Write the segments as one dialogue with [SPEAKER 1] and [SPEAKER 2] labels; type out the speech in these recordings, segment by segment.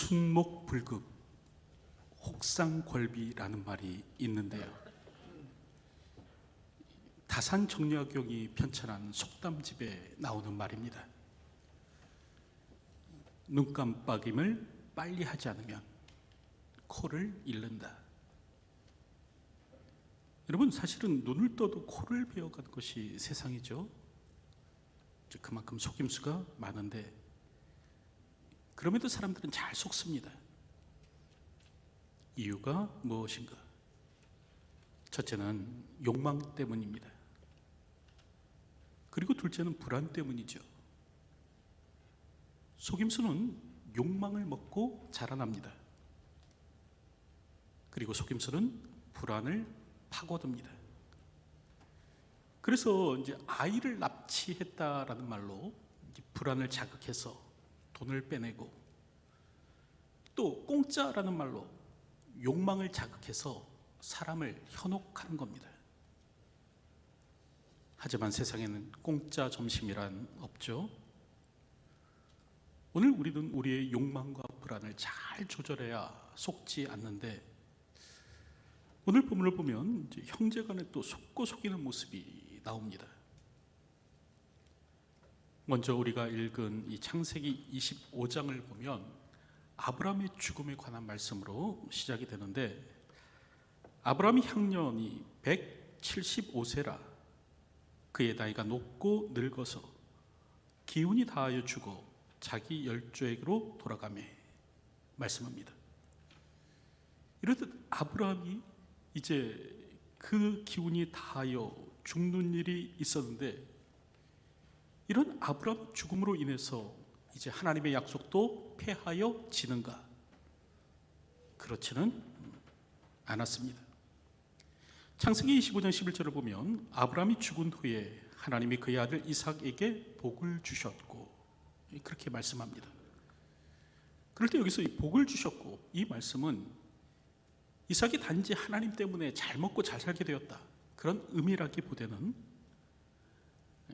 [SPEAKER 1] 순목불급, 혹상궐비라는 말이 있는데요, 다산정약용이 편찬한 속담집에 나오는 말입니다. 눈 깜빡임을 빨리 하지 않으면 코를 잃는다. 여러분, 사실은 눈을 떠도 코를 베어가는 것이 세상이죠. 그만큼 속임수가 많은데, 그럼에도 사람들은 잘 속습니다. 이유가 무엇인가? 첫째는 욕망 때문입니다. 그리고 둘째는 불안 때문이죠. 속임수는 욕망을 먹고 자라납니다. 그리고 속임수는 불안을 파고듭니다. 그래서 이제 아이를 납치했다라는 말로 이제 불안을 자극해서 돈을 빼내고, 또 공짜라는 말로 욕망을 자극해서 사람을 현혹하는 겁니다. 하지만 세상에는 공짜 점심이란 없죠. 오늘 우리는 우리의 욕망과 불안을 잘 조절해야 속지 않는데, 오늘 본문을 보면 이제 형제간에 또 속고 속이는 모습이 나옵니다. 먼저 우리가 읽은 이 창세기 25장을 보면 아브라함의 죽음에 관한 말씀으로 시작이 되는데, 아브라함이 향년이 175세라 그의 나이가 높고 늙어서 기운이 다하여 죽어 자기 열조에게로 돌아가매 말씀합니다. 이렇듯 아브라함이 이제 그 기운이 다하여 죽는 일이 있었는데, 이런 아브라함 죽음으로 인해서 이제 하나님의 약속도 폐하여 지는가? 그렇지는 않았습니다. 창세기 25장 11절을 보면 아브라함이 죽은 후에 하나님이 그의 아들 이삭에게 복을 주셨고, 그렇게 말씀합니다. 그럴 때 여기서 이 복을 주셨고, 이 말씀은 이삭이 단지 하나님 때문에 잘 먹고 잘 살게 되었다, 그런 의미라기보다는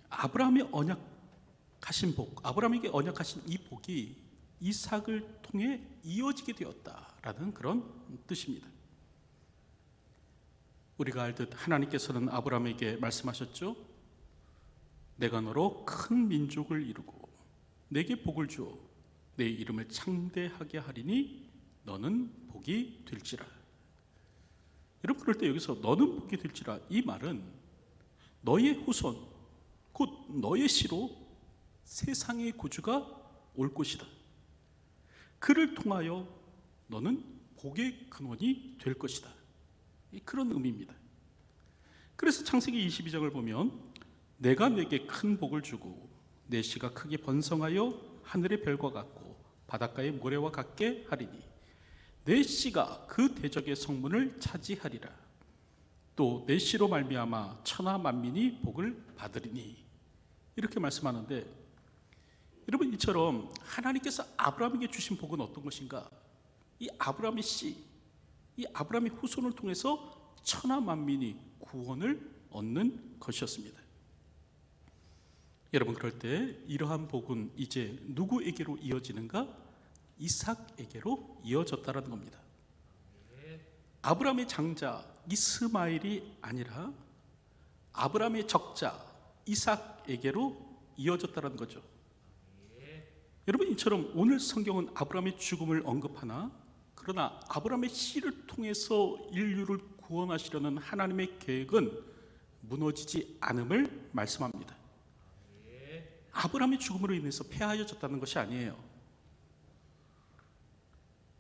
[SPEAKER 1] 아브라함의 언약하신 복, 아브라함에게 언약하신 이 복이 이삭을 통해 이어지게 되었다라는 그런 뜻입니다. 우리가 알듯 하나님께서는 아브라함에게 말씀하셨죠. 내가 너로 큰 민족을 이루고 내게 복을 주어 내 이름을 창대하게 하리니 너는 복이 될지라. 여러분, 그럴 때 여기서 너는 복이 될지라, 이 말은 너의 후손, 곧 너의 씨로 세상의 구주가 올 것이다. 그를 통하여 너는 복의 근원이 될 것이다, 그런 의미입니다. 그래서 창세기 22장을 보면 내가 내게 큰 복을 주고 내 씨가 크게 번성하여 하늘의 별과 같고 바닷가의 모래와 같게 하리니 내 씨가 그 대적의 성문을 차지하리라. 또 내 씨로 말미암아 천하 만민이 복을 받으리니, 이렇게 말씀하는데, 여러분, 이처럼 하나님께서 아브라함에게 주신 복은 어떤 것인가? 이 아브라함의 씨, 이 아브라함의 후손을 통해서 천하 만민이 구원을 얻는 것이었습니다. 여러분, 그럴 때 이러한 복은 이제 누구에게로 이어지는가? 이삭에게로 이어졌다는 겁니다. 아브라함의 장자 이스마엘이 아니라 아브라함의 적자 이삭에게로 이어졌다는 거죠. 여러분, 이처럼 오늘 성경은 아브라함의 죽음을 언급하나, 그러나 아브라함의 씨를 통해서 인류를 구원하시려는 하나님의 계획은 무너지지 않음을 말씀합니다. 아브라함의 죽음으로 인해서 폐하여졌다는 것이 아니에요.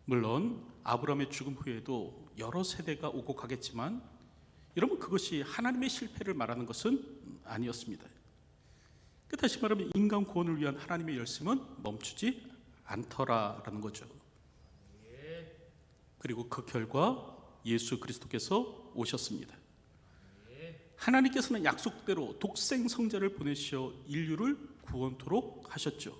[SPEAKER 1] 물론 아브라함의 죽음 후에도 여러 세대가 오고 가겠지만, 여러분, 그것이 하나님의 실패를 말하는 것은 아니었습니다. 다시 말하면 인간 구원을 위한 하나님의 열심은 멈추지 않더라라는 거죠. 그리고 그 결과 예수 그리스도께서 오셨습니다. 하나님께서는 약속대로 독생 성자를 보내시어 인류를 구원토록 하셨죠.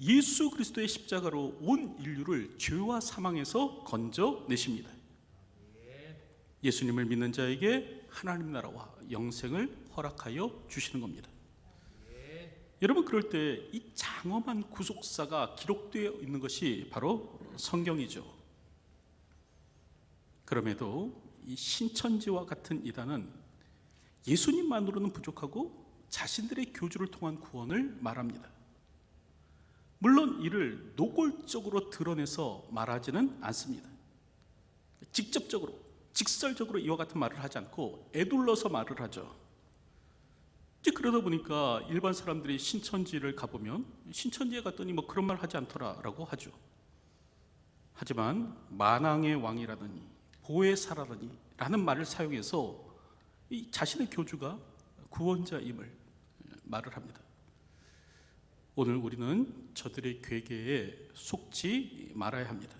[SPEAKER 1] 예수 그리스도의 십자가로 온 인류를 죄와 사망에서 건져내십니다. 예수님을 믿는 자에게 하나님 나라와 영생을 허락하여 주시는 겁니다. 여러분, 그럴 때 이 장엄한 구속사가 기록되어 있는 것이 바로 성경이죠. 그럼에도 이 신천지와 같은 이단은 예수님만으로는 부족하고 자신들의 교주를 통한 구원을 말합니다. 물론 이를 노골적으로 드러내서 말하지는 않습니다. 직접적으로, 직설적으로 이와 같은 말을 하지 않고 애둘러서 말을 하죠. 이제 그러다 보니까 일반 사람들이 신천지를 가보면 신천지에 갔더니 뭐 그런 말 하지 않더라라고 하죠. 하지만 만왕의 왕이라더니 보혜사라더니 라는 말을 사용해서 이 자신의 교주가 구원자임을 말을 합니다. 오늘 우리는 저들의 괴계에 속지 말아야 합니다.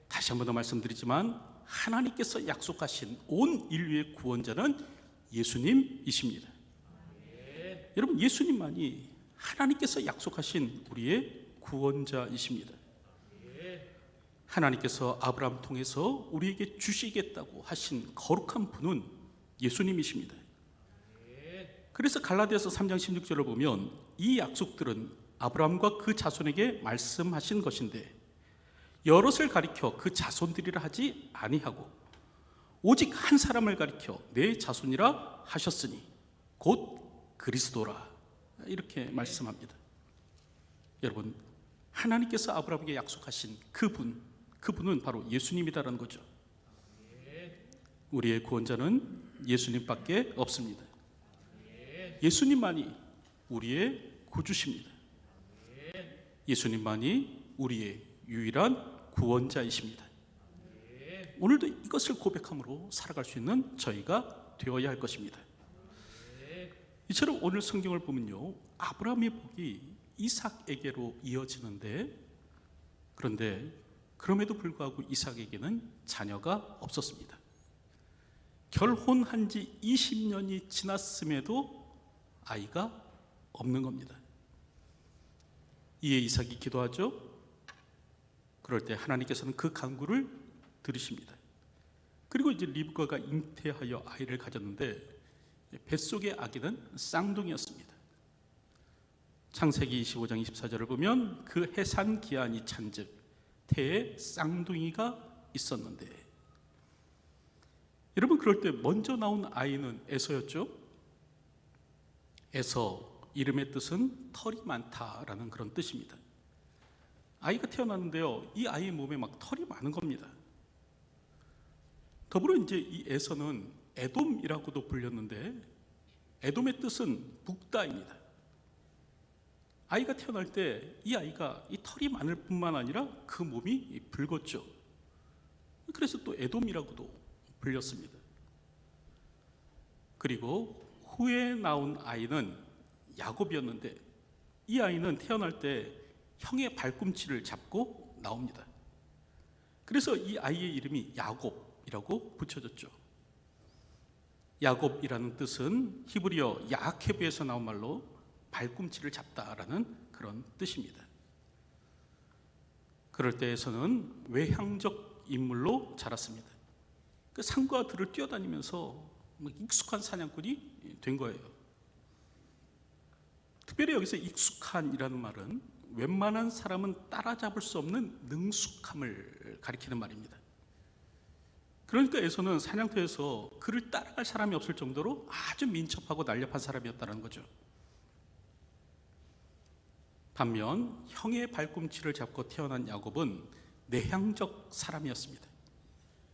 [SPEAKER 1] 다시 한 번 더 말씀드리지만 하나님께서 약속하신 온 인류의 구원자는 예수님이십니다. 여러분, 예수님만이 하나님께서 약속하신 우리의 구원자이십니다. 하나님께서 아브라함 통해서 우리에게 주시겠다고 하신 거룩한 분은 예수님이십니다. 그래서 갈라디아서 3장 16절을 보면 이 약속들은 아브라함과 그 자손에게 말씀하신 것인데 여럿을 가리켜 그 자손들이라 하지 아니하고 오직 한 사람을 가리켜 내 자손이라 하셨으니 곧 그리스도라, 이렇게 말씀합니다. 여러분, 하나님께서 아브라함에게 약속하신 그분은 바로 예수님이다라는 거죠. 우리의 구원자는 예수님밖에 없습니다. 예수님만이 우리의 구주십니다. 예수님만이 우리의 유일한 구원자이십니다. 오늘도 이것을 고백함으로 살아갈 수 있는 저희가 되어야 할 것입니다. 이처럼 오늘 성경을 보면요, 아브라함의 복이 이삭에게로 이어지는데, 그런데 그럼에도 불구하고 이삭에게는 자녀가 없었습니다. 결혼한 지 20년이 지났음에도 아이가 없는 겁니다. 이에 이삭이 기도하죠. 그럴 때 하나님께서는 그 간구를 들으십니다. 그리고 이제 리브가가 잉태하여 아이를 가졌는데 뱃속의 아기는 쌍둥이였습니다. 창세기 25장 24절을 보면 그 해산 기한이 찬즉 태에 쌍둥이가 있었는데, 여러분, 그럴 때 먼저 나온 아이는 에서였죠. 에서, 이름의 뜻은 털이 많다라는 그런 뜻입니다. 아이가 태어났는데요, 이 아이의 몸에 막 털이 많은 겁니다. 더불어 이제 이 에서는 에돔이라고도 불렸는데 에돔의 뜻은 북다입니다. 아이가 태어날 때 이 아이가 이 털이 많을 뿐만 아니라 그 몸이 붉었죠. 그래서 또 에돔이라고도 불렸습니다. 그리고 후에 나온 아이는 야곱이었는데 이 아이는 태어날 때 형의 발꿈치를 잡고 나옵니다. 그래서 이 아이의 이름이 야곱이라고 붙여졌죠. 야곱이라는 뜻은 히브리어 야케브에서 나온 말로 발꿈치를 잡다라는 그런 뜻입니다. 그럴 때에서는 외향적 인물로 자랐습니다. 그 산과 들을 뛰어다니면서 익숙한 사냥꾼이 된 거예요. 특별히 여기서 익숙한이라는 말은 웬만한 사람은 따라잡을 수 없는 능숙함을 가리키는 말입니다. 그러니까 에서는 사냥터에서 그를 따라갈 사람이 없을 정도로 아주 민첩하고 날렵한 사람이었다는 거죠. 반면 형의 발꿈치를 잡고 태어난 야곱은 내향적 사람이었습니다.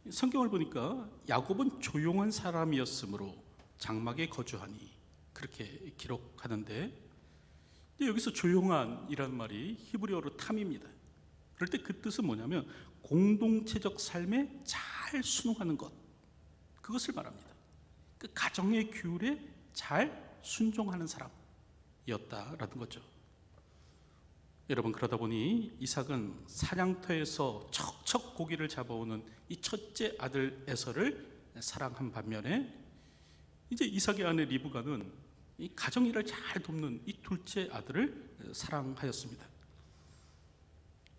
[SPEAKER 1] 성경을 보니까 야곱은 조용한 사람이었으므로 장막에 거주하니, 그렇게 기록하는데, 여기서 조용한이라는 말이 히브리어로 탐입니다. 그럴 때 그 뜻은 뭐냐면 공동체적 삶에 잘 순응하는 것, 그것을 말합니다. 그 가정의 규율에 잘 순종하는 사람이었다라는 거죠. 여러분, 그러다 보니 이삭은 사냥터에서 척척 고기를 잡아오는 이 첫째 아들 에서를 사랑한 반면에 이제 이삭의 아내 리브가는 이 가정일을 잘 돕는 이 둘째 아들을 사랑하였습니다.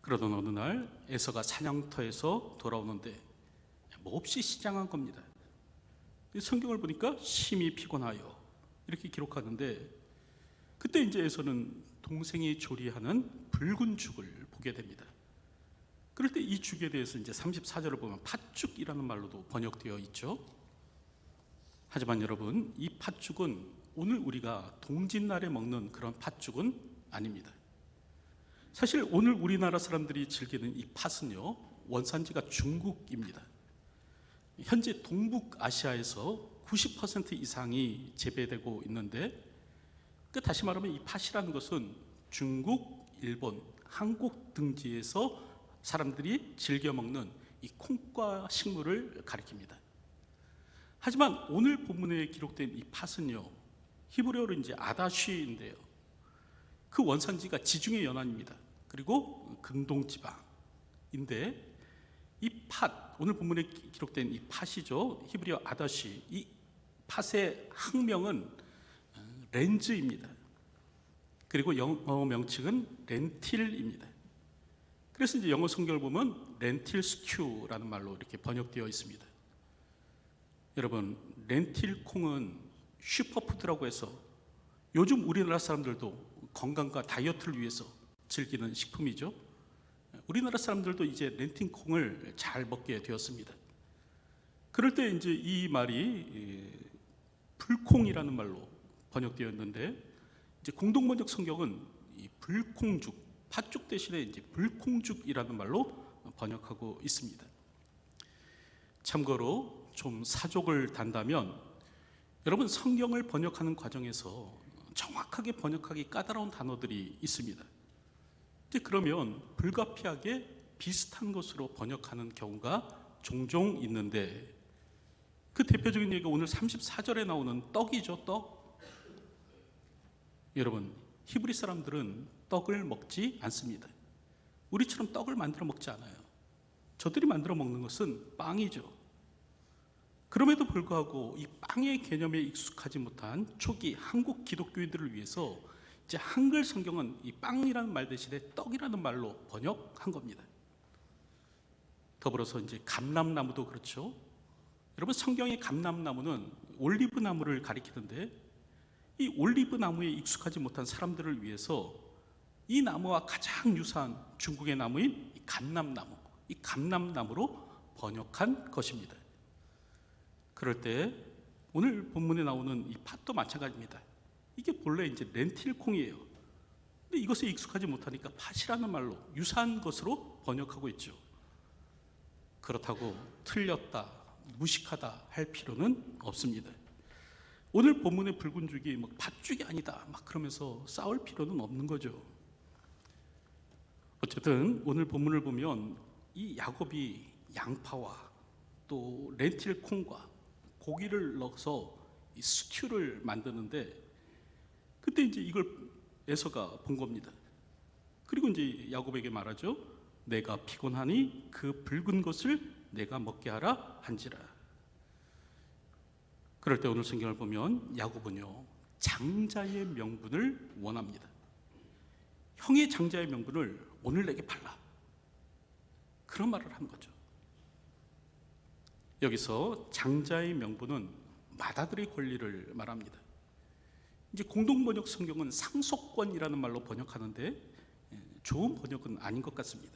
[SPEAKER 1] 그러던 어느 날 에서가 사냥터에서 돌아오는데 몹시 시장한 겁니다. 성경을 보니까 심히 피곤하여 이렇게 기록하는데, 그때 이제 에서는 동생이 조리하는 붉은 죽을 보게 됩니다. 그럴 때 이 죽에 대해서 이제 34절을 보면 팥죽이라는 말로도 번역되어 있죠. 하지만 여러분, 이 팥죽은 오늘 우리가 동짓날에 먹는 그런 팥죽은 아닙니다. 사실 오늘 우리나라 사람들이 즐기는 이 팥은요, 원산지가 중국입니다. 현재 동북아시아에서 90% 이상이 재배되고 있는데, 다시 말하면 이 팥이라는 것은 중국, 일본, 한국 등지에서 사람들이 즐겨 먹는 이 콩과 식물을 가리킵니다. 하지만 오늘 본문에 기록된 이 팥은요, 히브리어로 이제 아다쉬인데요, 그 원산지가 지중해 연안입니다. 그리고 근동 지방인데, 이 팥, 오늘 본문에 기록된 이 팥이죠, 히브리어 아다쉬, 이 팥의 학명은 렌즈입니다. 그리고 영어 명칭은 렌틸입니다. 그래서 이제 영어 성경을 보면 렌틸 스튜라는 말로 이렇게 번역되어 있습니다. 여러분, 렌틸 콩은 슈퍼푸드라고 해서 요즘 우리나라 사람들도 건강과 다이어트를 위해서 즐기는 식품이죠. 우리나라 사람들도 이제 렌틸 콩을 잘 먹게 되었습니다. 그럴 때 이제 이 말이 불콩이라는 말로 번역되었는데, 이제 공동 번역 성경은 이 불콩죽, 팥죽 대신에 이제 불콩죽이라는 말로 번역하고 있습니다. 참고로 좀 사족을 단다면, 여러분, 성경을 번역하는 과정에서 정확하게 번역하기 까다로운 단어들이 있습니다. 그러면 불가피하게 비슷한 것으로 번역하는 경우가 종종 있는데, 그 대표적인 얘기가 오늘 34절에 나오는 떡이죠. 떡. 여러분, 히브리 사람들은 떡을 먹지 않습니다. 우리처럼 떡을 만들어 먹지 않아요. 저들이 만들어 먹는 것은 빵이죠. 그럼에도 불구하고 이 빵의 개념에 익숙하지 못한 초기 한국 기독교인들을 위해서 이제 한글 성경은 이 빵이라는 말 대신에 떡이라는 말로 번역한 겁니다. 더불어서 이제 감람나무도 그렇죠. 여러분, 성경의 감람나무는 올리브 나무를 가리키는데, 이 올리브 나무에 익숙하지 못한 사람들을 위해서 이 나무와 가장 유사한 중국의 나무인 이 감람나무, 이 감람나무로 번역한 것입니다. 그럴 때 오늘 본문에 나오는 이 팥도 마찬가지입니다. 이게 본래 이제 렌틸 콩이에요. 근데 이것에 익숙하지 못하니까 팥이라는 말로 유사한 것으로 번역하고 있죠. 그렇다고 틀렸다, 무식하다 할 필요는 없습니다. 오늘 본문의 붉은 죽이 뭐 팥죽이 아니다 막 그러면서 싸울 필요는 없는 거죠. 어쨌든 오늘 본문을 보면 이 야곱이 양파와 또 렌틸 콩과 고기를 넣어서 이 스튜를 만드는데, 그때 이제 이걸 에서가 본 겁니다. 그리고 이제 야곱에게 말하죠. 내가 피곤하니 그 붉은 것을 내가 먹게 하라 한지라. 그럴 때 오늘 성경을 보면 야곱은요, 장자의 명분을 원합니다. 형의 장자의 명분을 오늘 내게 팔라, 그런 말을 하는 거죠. 여기서 장자의 명분은 맏아들의 권리를 말합니다. 이제 공동번역 성경은 상속권이라는 말로 번역하는데 좋은 번역은 아닌 것 같습니다.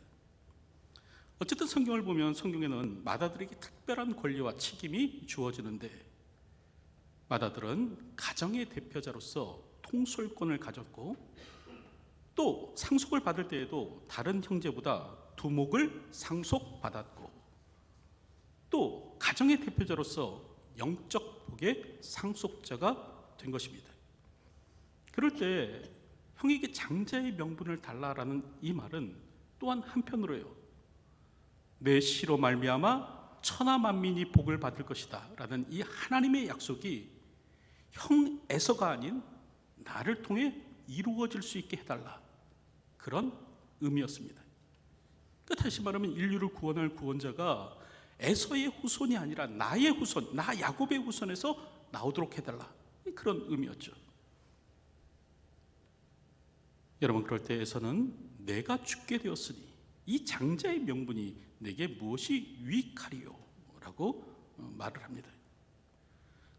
[SPEAKER 1] 어쨌든 성경을 보면 성경에는 맏아들에게 특별한 권리와 책임이 주어지는데, 맏아들은 가정의 대표자로서 통솔권을 가졌고, 또 상속을 받을 때에도 다른 형제보다 두목을 상속받았고, 또 가정의 대표자로서 영적 복의 상속자가 된 것입니다. 그럴 때 형에게 장자의 명분을 달라라는 이 말은 또한 한편으로요, 내 씨로 말미암아 천하 만민이 복을 받을 것이다 라는 이 하나님의 약속이 형 에서가 아닌 나를 통해 이루어질 수 있게 해달라, 그런 의미였습니다. 그러니까 다시 말하면 인류를 구원할 구원자가 에서의 후손이 아니라 나의 후손, 나 야곱의 후손에서 나오도록 해달라, 그런 의미였죠. 여러분, 그럴 때 에서는 내가 죽게 되었으니 이 장자의 명분이 내게 무엇이 유익하리요? 라고 말을 합니다.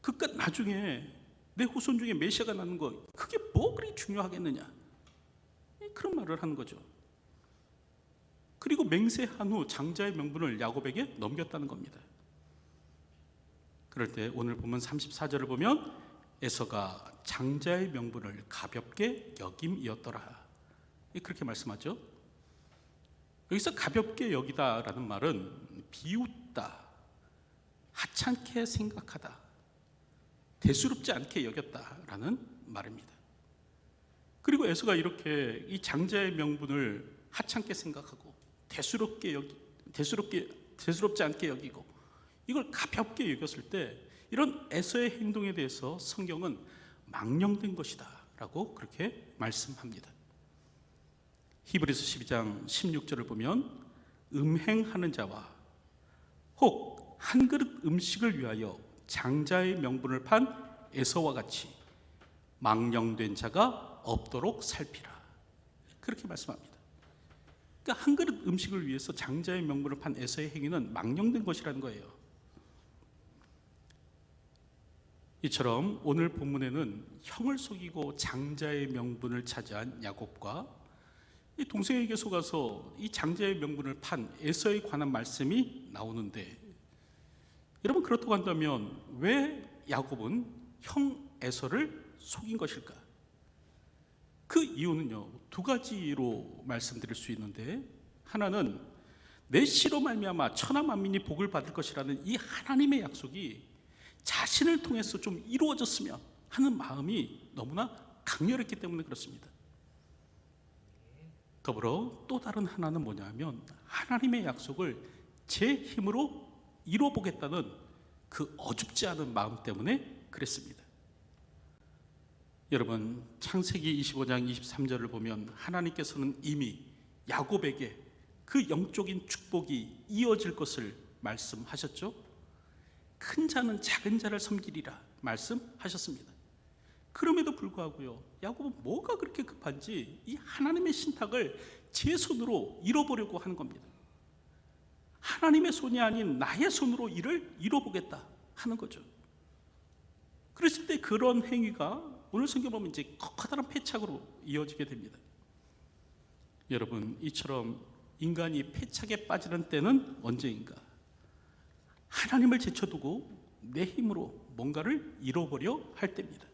[SPEAKER 1] 그깟 나중에 내 후손 중에 메시아가 나는 거 그게 뭐 그리 중요하겠느냐? 그런 말을 하는 거죠. 그리고 맹세한 후 장자의 명분을 야곱에게 넘겼다는 겁니다. 그럴 때 오늘 보면 34절을 보면 에서가 장자의 명분을 가볍게 여김이었더라, 그렇게 말씀하죠. 여기서 가볍게 여기다라는 말은 비웃다, 하찮게 생각하다, 대수롭지 않게 여겼다라는 말입니다. 그리고 에서가 이렇게 이 장자의 명분을 하찮게 생각하고 대수롭지 않게 여기고 이걸 가볍게 여겼을 때 이런 에서의 행동에 대해서 성경은 망령된 것이다 라고 그렇게 말씀합니다. 히브리서 12장 16절을 보면 음행하는 자와 혹 한 그릇 음식을 위하여 장자의 명분을 판 에서와 같이 망령된 자가 없도록 살피라, 그렇게 말씀합니다. 그러니까 한 그릇 음식을 위해서 장자의 명분을 판 에서의 행위는 망령된 것이라는 거예요. 이처럼 오늘 본문에는 형을 속이고 장자의 명분을 차지한 야곱과 이 동생에게 속아서 이 장자의 명분을 판 에서에 관한 말씀이 나오는데, 여러분 그렇다고 한다면 왜 야곱은 형 에서를 속인 것일까? 그 이유는요, 두 가지로 말씀드릴 수 있는데, 하나는 내 씨로 말미암아 천하 만민이 복을 받을 것이라는 이 하나님의 약속이 자신을 통해서 좀 이루어졌으면 하는 마음이 너무나 강렬했기 때문에 그렇습니다. 더불어 또 다른 하나는 뭐냐면 하나님의 약속을 제 힘으로 이뤄보겠다는 그 어줍지 않은 마음 때문에 그랬습니다. 여러분 창세기 25장 23절을 보면 하나님께서는 이미 야곱에게 그 영적인 축복이 이어질 것을 말씀하셨죠. 큰 자는 작은 자를 섬기리라 말씀하셨습니다. 그럼에도 불구하고요, 야곱은 뭐가 그렇게 급한지 이 하나님의 신탁을 제 손으로 이뤄보려고 하는 겁니다. 하나님의 손이 아닌 나의 손으로 일을 이뤄보겠다 하는 거죠. 그랬을 때 그런 행위가 오늘 성경 보면 이제 커다란 패착으로 이어지게 됩니다. 여러분 이처럼 인간이 패착에 빠지는 때는 언제인가? 하나님을 제쳐두고 내 힘으로 뭔가를 이뤄보려 할 때입니다.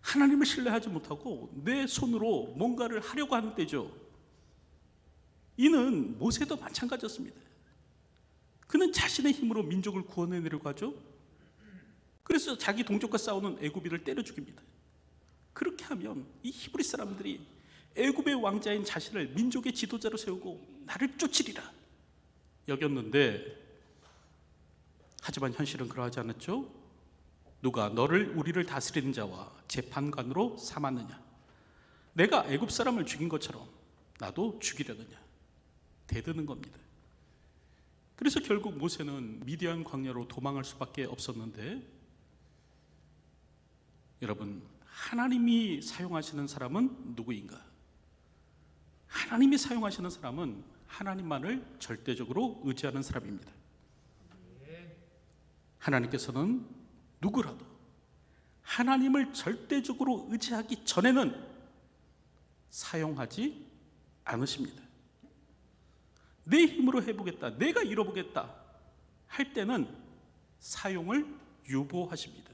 [SPEAKER 1] 하나님을 신뢰하지 못하고 내 손으로 뭔가를 하려고 하는 때죠. 이는 모세도 마찬가지였습니다. 그는 자신의 힘으로 민족을 구원해내려고 하죠. 그래서 자기 동족과 싸우는 애굽인을 때려 죽입니다. 그렇게 하면 이 히브리 사람들이 애굽의 왕자인 자신을 민족의 지도자로 세우고 나를 쫓으리라 여겼는데, 하지만 현실은 그러하지 않았죠. 누가 너를 우리를 다스리는 자와 재판관으로 삼았느냐? 내가 애굽 사람을 죽인 것처럼 나도 죽이려느냐? 대드는 겁니다. 그래서 결국 모세는 미디안 광야로 도망할 수밖에 없었는데, 여러분 하나님이 사용하시는 사람은 누구인가? 하나님이 사용하시는 사람은 하나님만을 절대적으로 의지하는 사람입니다. 하나님께서는 누구라도 하나님을 절대적으로 의지하기 전에는 사용하지 않으십니다. 내 힘으로 해보겠다, 내가 이뤄보겠다 할 때는 사용을 유보하십니다.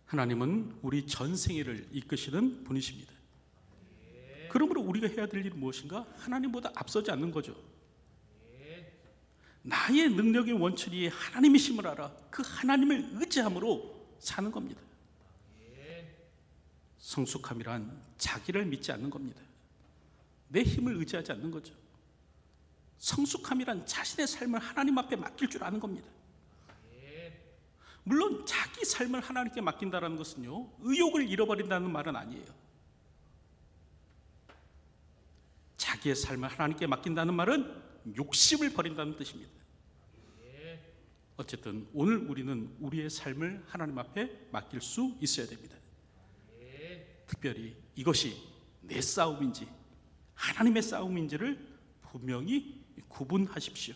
[SPEAKER 1] 하나님은 우리 전생애를 이끄시는 분이십니다. 그러므로 우리가 해야 될 일은 무엇인가? 하나님보다 앞서지 않는 거죠. 나의 능력의 원천이 하나님이심을 알아 그 하나님을 의지함으로 사는 겁니다. 성숙함이란 자기를 믿지 않는 겁니다. 내 힘을 의지하지 않는 거죠. 성숙함이란 자신의 삶을 하나님 앞에 맡길 줄 아는 겁니다. 물론 자기 삶을 하나님께 맡긴다는 것은요, 의욕을 잃어버린다는 말은 아니에요. 자기의 삶을 하나님께 맡긴다는 말은 욕심을 버린다는 뜻입니다. 어쨌든 오늘 우리는 우리의 삶을 하나님 앞에 맡길 수 있어야 됩니다. 특별히 이것이 내 싸움인지 하나님의 싸움인지를 분명히 구분하십시오.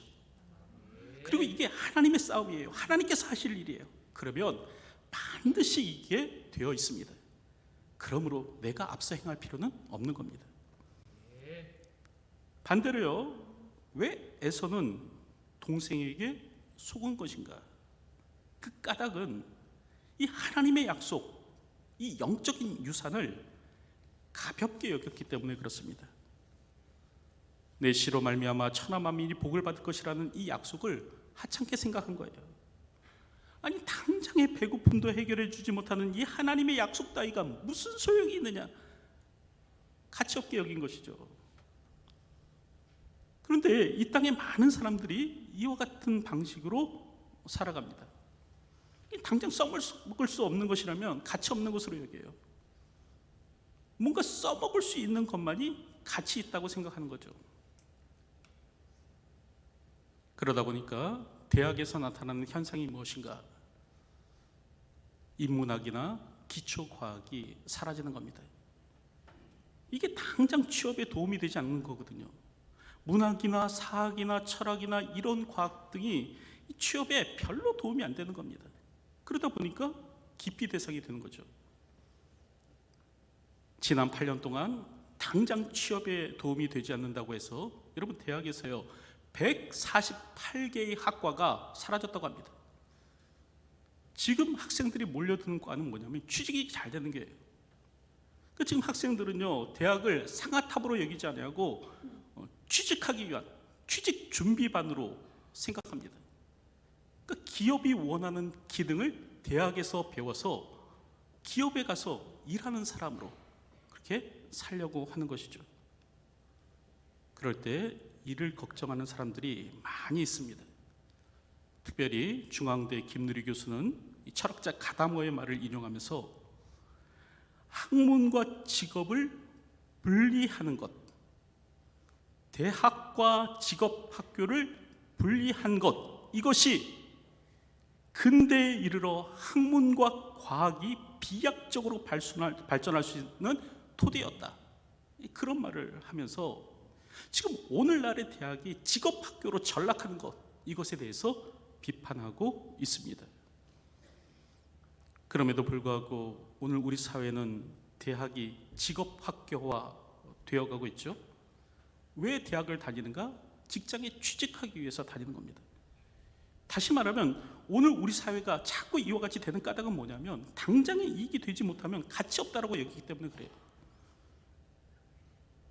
[SPEAKER 1] 그리고 이게 하나님의 싸움이에요. 하나님께서 하실 일이에요. 그러면 반드시 이기게 되어 있습니다. 그러므로 내가 앞서 행할 필요는 없는 겁니다. 반대로요, 왜 에서는 동생에게 속은 것인가? 그 까닭은 이 하나님의 약속, 이 영적인 유산을 가볍게 여겼기 때문에 그렇습니다. 내 씨로 말미암아 천하 만민이 복을 받을 것이라는 이 약속을 하찮게 생각한 거예요. 아니, 당장의 배고픔도 해결해 주지 못하는 이 하나님의 약속 따위가 무슨 소용이 있느냐? 가치없게 여긴 것이죠. 그런데 이 땅에 많은 사람들이 이와 같은 방식으로 살아갑니다. 당장 써먹을 수 없는 것이라면 가치 없는 것으로 여겨요. 뭔가 써먹을 수 있는 것만이 가치 있다고 생각하는 거죠. 그러다 보니까 대학에서 나타나는 현상이 무엇인가? 인문학이나 기초과학이 사라지는 겁니다. 이게 당장 취업에 도움이 되지 않는 거거든요. 문학이나 사학이나 철학이나 이런 과학 등이 취업에 별로 도움이 안 되는 겁니다. 그러다 보니까 기피 대상이 되는 거죠. 지난 8년 동안 당장 취업에 도움이 되지 않는다고 해서 여러분, 대학에서요 148개의 학과가 사라졌다고 합니다. 지금 학생들이 몰려드는 과는 뭐냐면 취직이 잘 되는 게예요. 그러니까 지금 학생들은요 대학을 상아탑으로 여기지 않고 취직하기 위한 취직 준비반으로 생각합니다. 그러니까 기업이 원하는 기능을 대학에서 배워서 기업에 가서 일하는 사람으로 그렇게 살려고 하는 것이죠. 그럴 때 이를 걱정하는 사람들이 많이 있습니다. 특별히 중앙대 김누리 교수는 이 철학자 가다모의 말을 인용하면서 학문과 직업을 분리하는 것, 대학과 직업학교를 분리한 것, 이것이 근대에 이르러 학문과 과학이 비약적으로 발전할 수 있는 토대였다. 그런 말을 하면서 지금 오늘날의 대학이 직업학교로 전락하는 것, 이것에 대해서 비판하고 있습니다. 그럼에도 불구하고 오늘 우리 사회는 대학이 직업학교화 되어가고 있죠. 왜 대학을 다니는가? 직장에 취직하기 위해서 다니는 겁니다. 다시 말하면 오늘 우리 사회가 자꾸 이와 같이 되는 까닭은 뭐냐면 당장의 이익이 되지 못하면 가치 없다라고 여기기 때문에 그래요.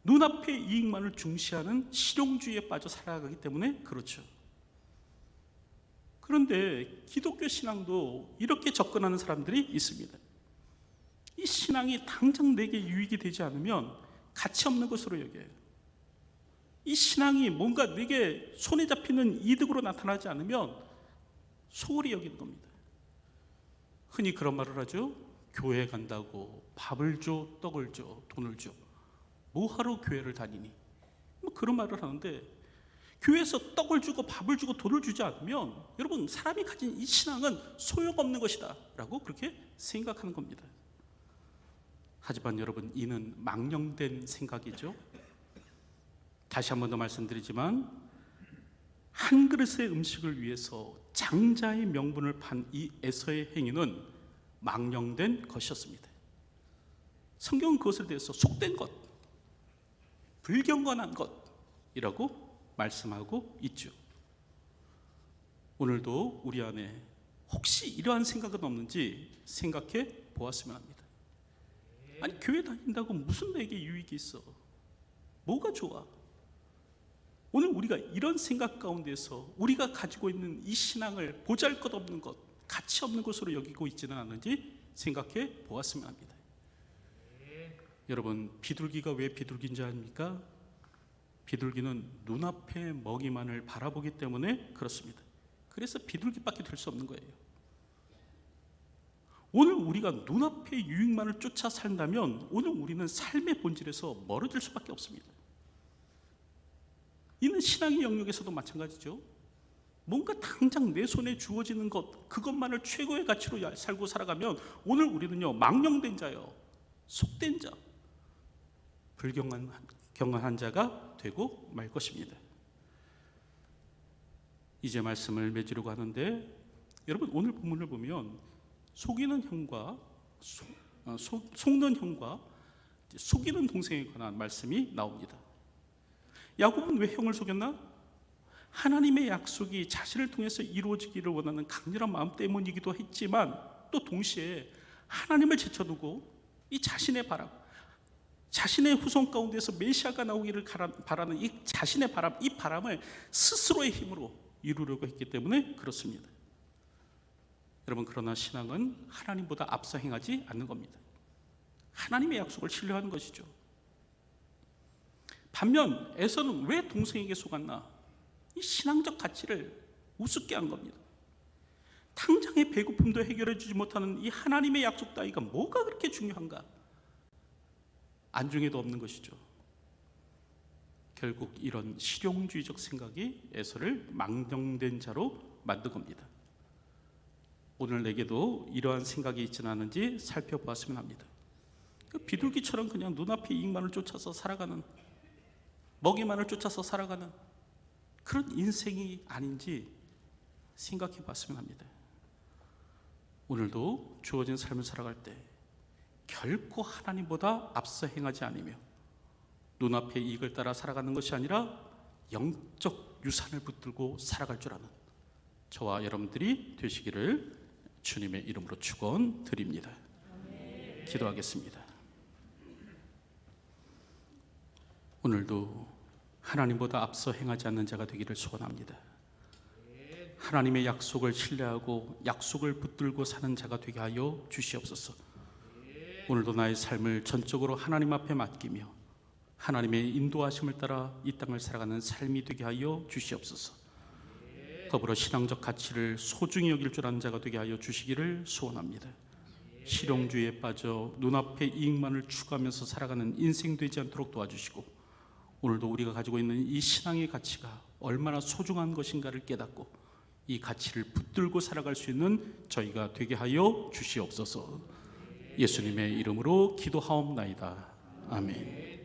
[SPEAKER 1] 눈앞의 이익만을 중시하는 실용주의에 빠져 살아가기 때문에 그렇죠. 그런데 기독교 신앙도 이렇게 접근하는 사람들이 있습니다. 이 신앙이 당장 내게 유익이 되지 않으면 가치 없는 것으로 여겨요. 이 신앙이 뭔가 내게 손에 잡히는 이득으로 나타나지 않으면 소홀히 여기는 겁니다. 흔히 그런 말을 하죠. 교회 간다고 밥을 줘, 떡을 줘, 돈을 줘. 뭐하러 교회를 다니니? 뭐 그런 말을 하는데 교회에서 떡을 주고 밥을 주고 돈을 주지 않으면 여러분, 사람이 가진 이 신앙은 소용없는 것이다 라고 그렇게 생각하는 겁니다. 하지만 여러분, 이는 망령된 생각이죠. 다시 한 번 더 말씀드리지만 한 그릇의 음식을 위해서 장자의 명분을 판 이 에서의 행위는 망령된 것이었습니다. 성경은 그것에 대해서 속된 것, 불경건한 것이라고 말씀하고 있죠. 오늘도 우리 안에 혹시 이러한 생각은 없는지 생각해 보았으면 합니다. 아니, 교회 다닌다고 무슨 내게 유익이 있어? 뭐가 좋아? 오늘 우리가 이런 생각 가운데서 우리가 가지고 있는 이 신앙을 보잘것없는 것, 가치 없는 것으로 여기고 있지는 않은지 생각해 보았으면 합니다. 여러분, 비둘기가 왜 비둘기인지 아십니까? 비둘기는 눈앞의 먹이만을 바라보기 때문에 그렇습니다. 그래서 비둘기밖에 될 수 없는 거예요. 오늘 우리가 눈앞의 유익만을 쫓아 산다면 오늘 우리는 삶의 본질에서 멀어질 수밖에 없습니다. 이는 신앙의 영역에서도 마찬가지죠. 뭔가 당장 내 손에 주어지는 것, 그것만을 최고의 가치로 살고 살아가면 오늘 우리는요 망령된 자요, 속된 자, 불경건한 자가 되고 말 것입니다. 이제 말씀을 맺으려고 하는데 여러분, 오늘 본문을 보면 속이는 형과 속는 형과 속이는 동생에 관한 말씀이 나옵니다. 야곱은 왜 형을 속였나? 하나님의 약속이 자신을 통해서 이루어지기를 원하는 강렬한 마음 때문이기도 했지만, 또 동시에 하나님을 제쳐두고 이 자신의 바람, 자신의 후손 가운데서 메시아가 나오기를 바라는 이 자신의 바람, 이 바람을 스스로의 힘으로 이루려고 했기 때문에 그렇습니다. 여러분, 그러나 신앙은 하나님보다 앞서 행하지 않는 겁니다. 하나님의 약속을 신뢰하는 것이죠. 반면 에서는 왜 동생에게 속았나? 이 신앙적 가치를 우습게 한 겁니다. 당장의 배고픔도 해결해 주지 못하는 이 하나님의 약속 따위가 뭐가 그렇게 중요한가? 안중에도 없는 것이죠. 결국 이런 실용주의적 생각이 에서를 망령된 자로 만든 겁니다. 오늘 내게도 이러한 생각이 있지는 않은지 살펴보았으면 합니다. 비둘기처럼 그냥 눈앞의 이익만을 쫓아서 살아가는, 먹이만을 쫓아서 살아가는 그런 인생이 아닌지 생각해 봤으면 합니다. 오늘도 주어진 삶을 살아갈 때 결코 하나님보다 앞서 행하지 않으며 눈앞의 이익을 따라 살아가는 것이 아니라 영적 유산을 붙들고 살아갈 줄 아는 저와 여러분들이 되시기를 주님의 이름으로 축원드립니다. 기도하겠습니다. 오늘도 하나님보다 앞서 행하지 않는 자가 되기를 소원합니다. 하나님의 약속을 신뢰하고 약속을 붙들고 사는 자가 되게 하여 주시옵소서. 오늘도 나의 삶을 전적으로 하나님 앞에 맡기며 하나님의 인도하심을 따라 이 땅을 살아가는 삶이 되게 하여 주시옵소서. 더불어 신앙적 가치를 소중히 여길 줄 아는 자가 되게 하여 주시기를 소원합니다. 실용주의에 빠져 눈앞의 이익만을 추구하면서 살아가는 인생 되지 않도록 도와주시고, 오늘도 우리가 가지고 있는 이 신앙의 가치가 얼마나 소중한 것인가를 깨닫고 이 가치를 붙들고 살아갈 수 있는 저희가 되게 하여 주시옵소서. 예수님의 이름으로 기도하옵나이다. 아멘.